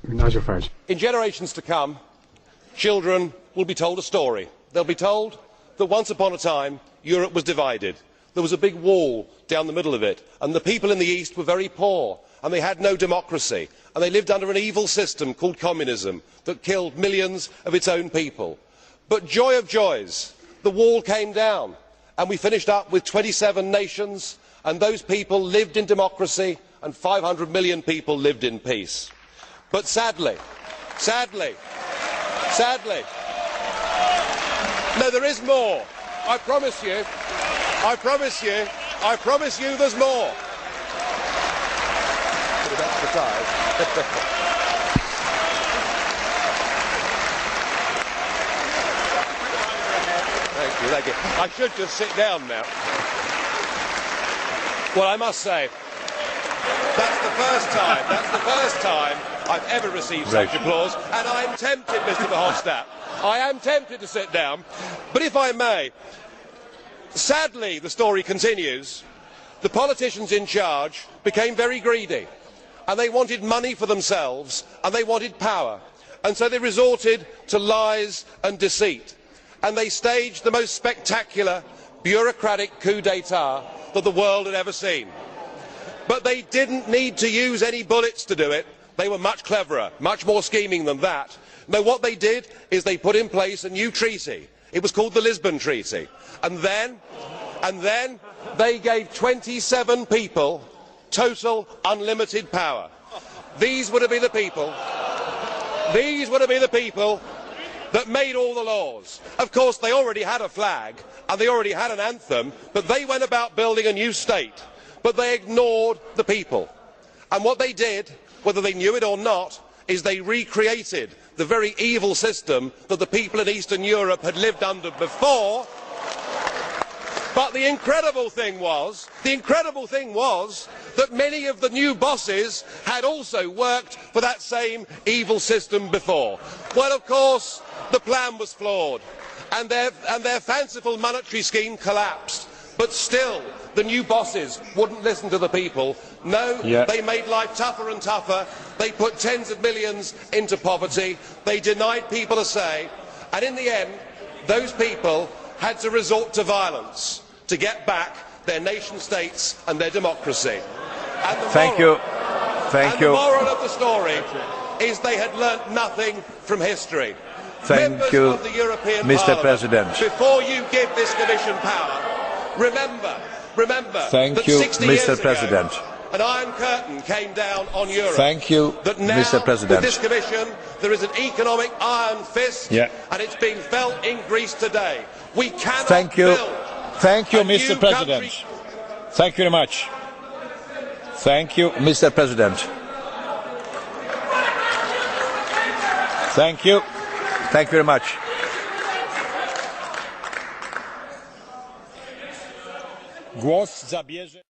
Nigel Farage. In generations to come, children will be told a story. They'll be told that once upon a time Europe was divided. There was a big wall down the middle of it, and the people in the East were very poor, and they had no democracy, and they lived under an evil system called communism that killed millions of its own people. But joy of joys, the wall came down, and we finished up with 27 nations, and those people lived in democracy, and 500 million people lived in peace. But sadly, no, there is more. I promise you there's more. Thank you. I should just sit down now. Well, I must say, that's the first time I've ever received such applause, and I'm tempted, Mr Verhofstadt, I am tempted to sit down, but if I may, sadly the story continues. The politicians in charge became very greedy, and they wanted money for themselves, and they wanted power, and so they resorted to lies and deceit, and they staged the most spectacular bureaucratic coup d'état that the world had ever seen. But they didn't need to use any bullets to do it. They were much cleverer, much more scheming than that. No, what they did is they put in place a new treaty. It was called the Lisbon Treaty. And then they gave 27 people total unlimited power. These were to be the people that made all the laws. Of course, they already had a flag and they already had an anthem, but they went about building a new state. But they ignored the people. And what they did, whether they knew it or not, is they recreated the very evil system that the people in Eastern Europe had lived under before. But the incredible thing was that many of the new bosses had also worked for that same evil system before. Well, of course, the plan was flawed, and their fanciful monetary scheme collapsed. But still, the new bosses wouldn't listen to the people. No, They made life tougher and tougher. They put tens of millions into poverty. They denied people a say. And in the end, those people had to resort to violence to get back their nation states and their democracy. And the moral of the story is they had learnt nothing from history. Members of the European Parliament, before you give this Commission power, remember that 60 years ago, an Iron Curtain came down on Europe. That now, with this Commission, there is an economic iron fist, and it's being felt in Greece today. We cannot build Mr. President. Thank you very much. Thank you, Mr. President. Thank you. Thank you very much. Głos zabierze